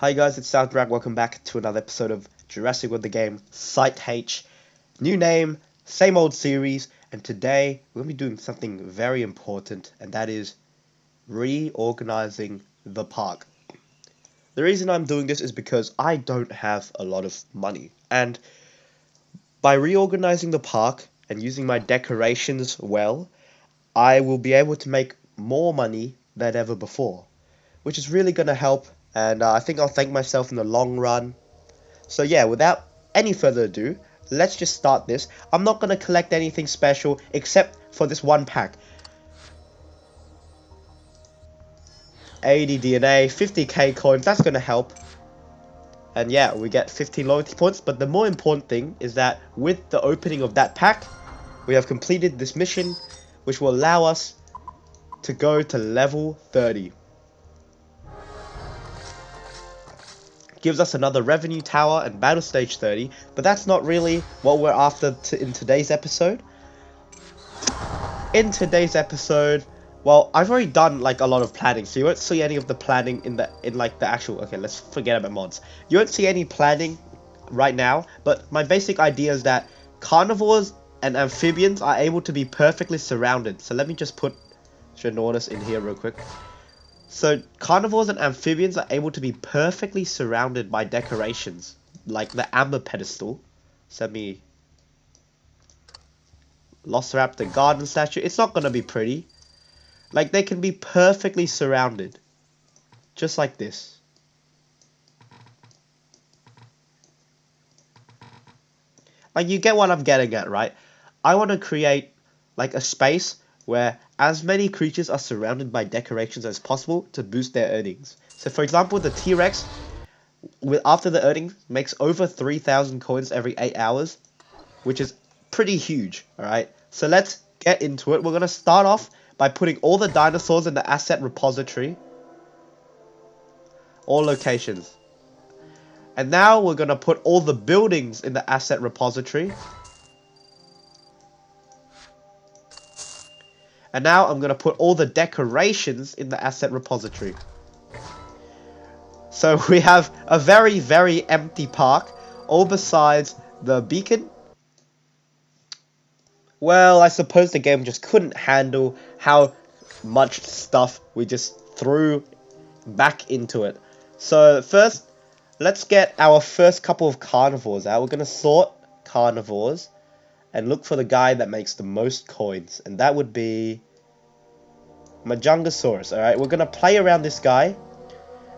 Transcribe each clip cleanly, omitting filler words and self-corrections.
Hi guys, it's Soundtrack. Welcome back to another episode of Jurassic with the game Site H. New name, same old series, and today we're going to be doing something very important, and that is reorganizing the park. The reason I'm doing this is because I don't have a lot of money, and by reorganizing the park and using my decorations well, I will be able to make more money than ever before, which is really going to help. And I think I'll thank myself in the long run. So yeah, without any further ado, let's just start this. I'm not going to collect anything special except for this one pack. 80 DNA, 50k coins, that's going to help. And yeah, we get 15 loyalty points. But the more important thing is that with the opening of that pack, we have completed this mission, which will allow us to go to level 30. Gives us another revenue tower and battle stage 30, but that's not really what we're after in today's episode. In today's episode, well, I've already done like a lot of planning, so you won't see any of the planning in the actual. Okay, let's forget about mods. You won't see any planning right now, but my basic idea is that carnivores and amphibians are able to be perfectly surrounded. So let me just put Ginornis in here real quick. So, carnivores and amphibians are able to be perfectly surrounded by decorations, like the amber pedestal. Send me Velociraptor garden statue. It's not going to be pretty. Like, they can be perfectly surrounded. Just like this. Like, you get what I'm getting at, right? I want to create, like, a space where as many creatures are surrounded by decorations as possible to boost their earnings. So for example, the T-Rex, after the earnings, makes over 3,000 coins every 8 hours, which is pretty huge, alright? So let's get into it. We're going to start off by putting all the dinosaurs in the asset repository. All locations. And now we're going to put all the buildings in the asset repository. And now I'm going to put all the decorations in the asset repository. So we have a very, very empty park, all besides the beacon. Well, I suppose the game just couldn't handle how much stuff we just threw back into it. So first, let's get our first couple of carnivores out. We're going to sort carnivores and look for the guy that makes the most coins, and that would be Majungasaurus. Alright, we're going to play around this guy,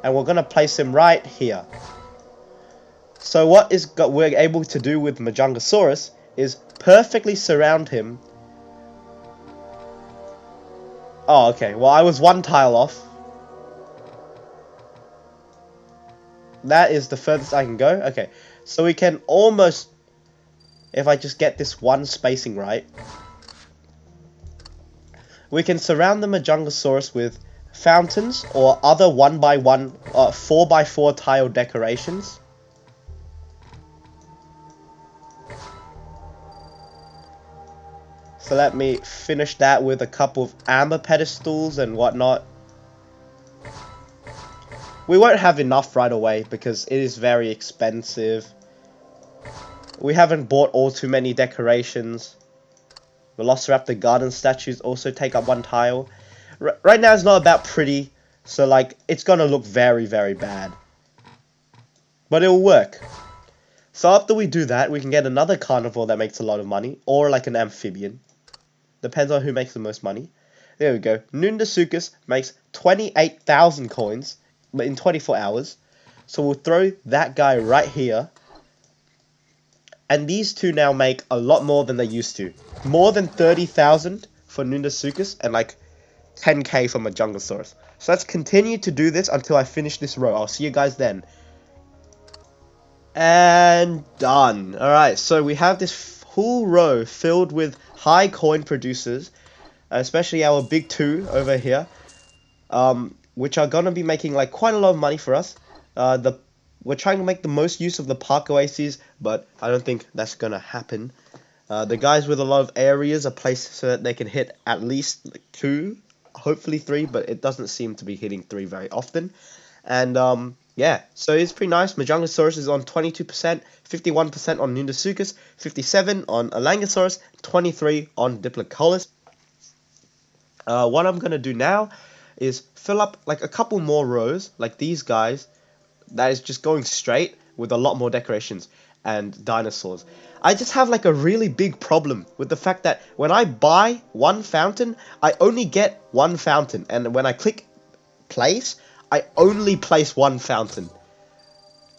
and we're going to place him right here. So what we're able to do with Majungasaurus is perfectly surround him. Oh, okay, well I was one tile off. That is the furthest I can go. Okay, so we can almost, if I just get this one spacing right, we can surround the Majungasaurus with fountains or other 1x1, 4x4 tile decorations. So let me finish that with a couple of amber pedestals and whatnot. We won't have enough right away because it is very expensive. We haven't bought all too many decorations. Velociraptor garden statues also take up one tile. Right now it's not about pretty, so like it's gonna look very, very bad. But it'll work. So after we do that, we can get another carnivore that makes a lot of money, or like an amphibian. Depends on who makes the most money. There we go. Nundasuchus makes 28,000 coins in 24 hours. So we'll throw that guy right here. And these two now make a lot more than they used to. More than 30,000 for Nundasuchus and like 10k for Majungasaurus. So let's continue to do this until I finish this row. I'll see you guys then. And done. Alright, so we have this whole row filled with high coin producers. Especially our big two over here. Which are going to be making like quite a lot of money for us. We're trying to make the most use of the park oases, but I don't think that's going to happen. The guys with a lot of areas are placed so that they can hit at least 2, hopefully 3, but it doesn't seem to be hitting 3 very often. And Yeah, so it's pretty nice. Majungasaurus is on 22%, 51% on Nundosuchus, 57 on Alangosaurus, 23 on Diplocolus. What I'm gonna do now is fill up like a couple more rows, like these guys, that is just going straight with a lot more decorations and dinosaurs. I just have like a really big problem with the fact that when I buy one fountain, I only get one fountain, and when I click place, I only place one fountain.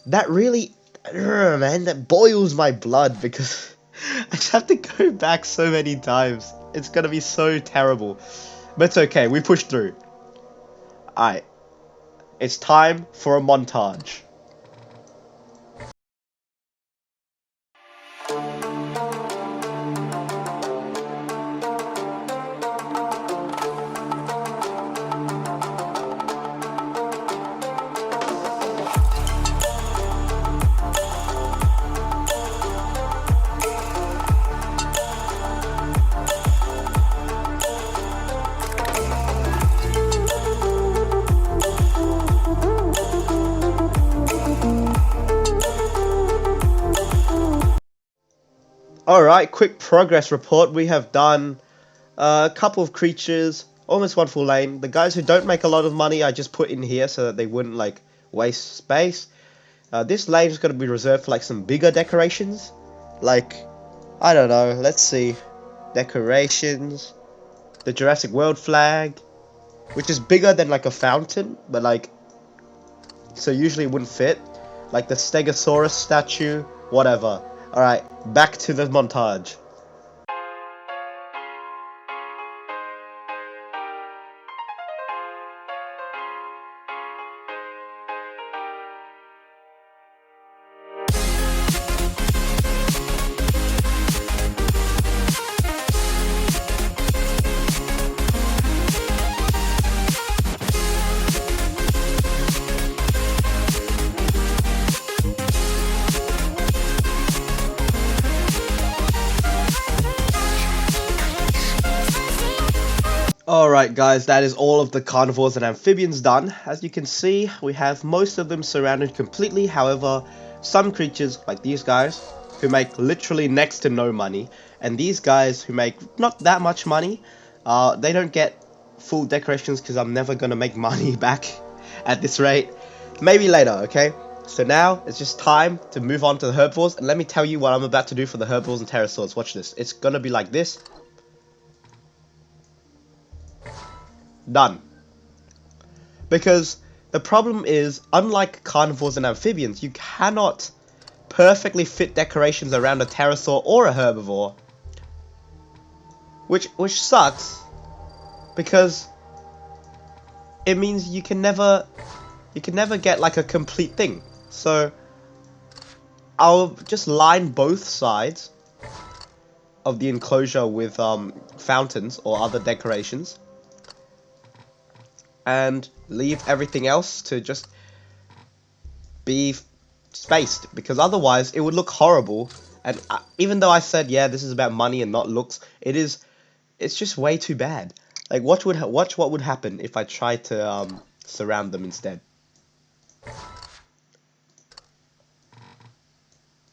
That really, man, that boils my blood because I just have to go back so many times. It's gonna be so terrible. But it's okay, we pushed through. Alright, it's time for a montage. Alright, quick progress report. We have done a couple of creatures, almost one full lane. The guys who don't make a lot of money, I just put in here so that they wouldn't like waste space. This lane is going to be reserved for like some bigger decorations. Like, I don't know, let's see. Decorations. The Jurassic World flag, which is bigger than like a fountain, but like, so usually it wouldn't fit. Like the Stegosaurus statue, whatever. Alright, back to the montage. Alright guys, that is all of the carnivores and amphibians done. As you can see, we have most of them surrounded completely. However, some creatures, like these guys, who make literally next to no money, and these guys who make not that much money, they don't get full decorations because I'm never going to make money back at this rate. Maybe later, okay? So now, it's just time to move on to the herbivores, and let me tell you what I'm about to do for the herbivores and pterosaurs. Watch this. It's going to be like this. Done. Because the problem is, unlike carnivores and amphibians, you cannot perfectly fit decorations around a pterosaur or a herbivore. Which sucks. Because it means you can never get like a complete thing. So I'll just line both sides of the enclosure with fountains or other decorations, and leave everything else to just be spaced, because otherwise it would look horrible. And even though I said, yeah, this is about money and not looks, it's just way too bad. Like, watch what would happen if I tried to surround them instead.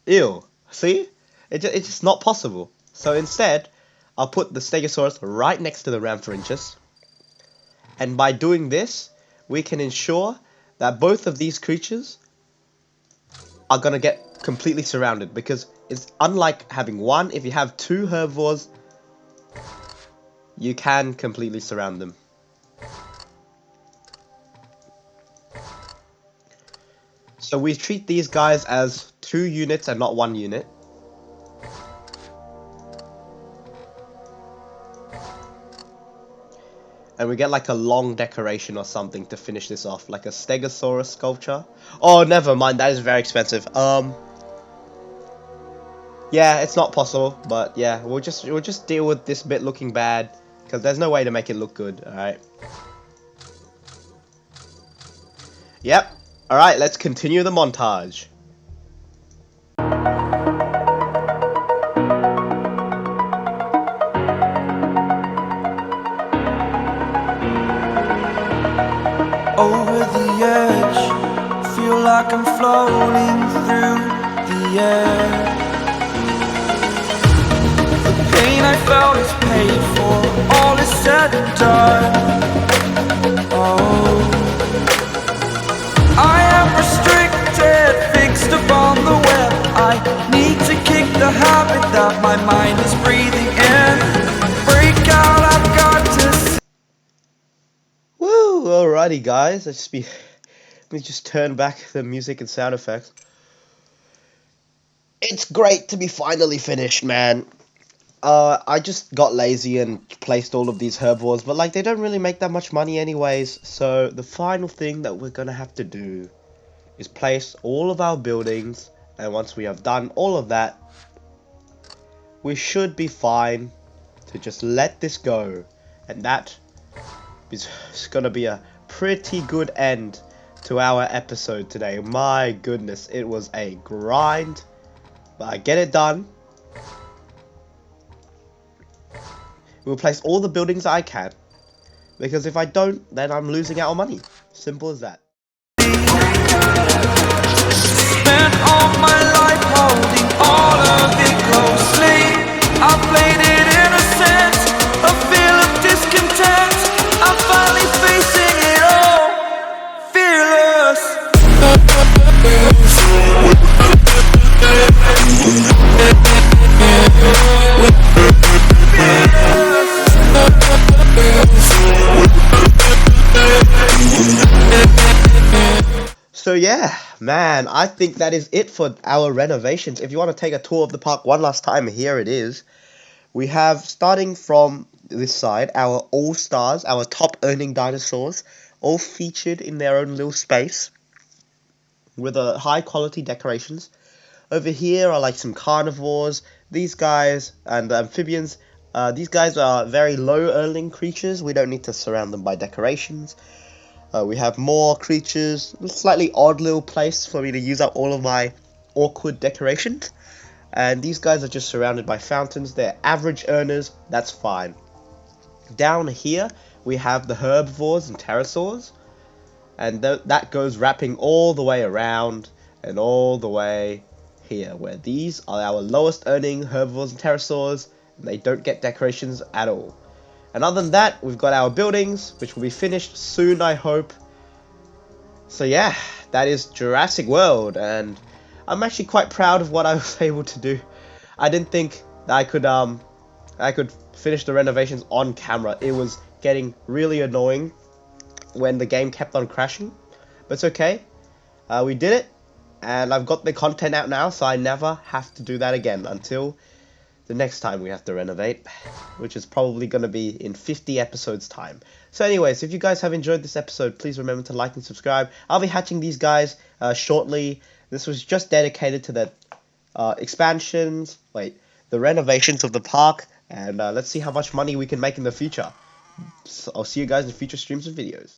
Ew. See? It's just not possible. So instead, I'll put the Stegosaurus right next to the Rhamphorhynchus. And by doing this, we can ensure that both of these creatures are going to get completely surrounded. Because it's unlike having one. If you have two herbivores, you can completely surround them. So we treat these guys as 2 units and not 1 unit. And we get like a long decoration or something to finish this off, like a Stegosaurus sculpture. Oh, never mind, that is very expensive. Yeah, it's not possible, but yeah, we'll just deal with this bit looking bad, because there's no way to make it look good. All right. Yep. All right, let's continue the montage. Over the edge, feel like I'm floating through the air. The pain I felt is paid for, all is said and done. Oh, I am restricted, fixed upon the web. I need to kick the habit that my mind is breathing in. Break out, I've got to. Woo! Alrighty, guys. Let me just turn back the music and sound effects. It's great to be finally finished, man. I just got lazy and placed all of these herbivores, but like they don't really make that much money anyways. So the final thing that we're gonna have to do is place all of our buildings, and once we have done all of that, we should be fine to just let this go, and that is gonna be a pretty good end to our episode today. My goodness, it was a grind, but I get it done. We'll place all the buildings I can, because if I don't, then I'm losing out on money. Simple as that. Spent all my life holding all of it closely. I played it innocent, a feel of discontent. I'm finally facing it all, fearless. So yeah, man, I think that is it for our renovations. If you want to take a tour of the park one last time, here it is. We have, starting from this side, our all-stars, our top earning dinosaurs, all featured in their own little space with high quality decorations. Over here are like some carnivores, these guys, and the amphibians. These guys are very low earning creatures. We don't need to surround them by decorations. We have more creatures, a slightly odd little place for me to use up all of my awkward decorations. And these guys are just surrounded by fountains. They're average earners, that's fine. Down here, we have the herbivores and pterosaurs. And that goes wrapping all the way around and all the way here, where these are our lowest earning herbivores and pterosaurs, and they don't get decorations at all. And other than that, we've got our buildings, which will be finished soon, I hope. So yeah, that is Jurassic World, and I'm actually quite proud of what I was able to do. I didn't think that I could finish the renovations on camera. It was getting really annoying when the game kept on crashing, but it's okay. We did it, and I've got the content out now, so I never have to do that again until the next time we have to renovate, which is probably going to be in 50 episodes time. So anyways, if you guys have enjoyed this episode, please remember to like and subscribe. I'll be hatching these guys shortly. This was just dedicated to the the renovations of the park, and let's see how much money we can make in the future. So I'll see you guys in future streams and videos.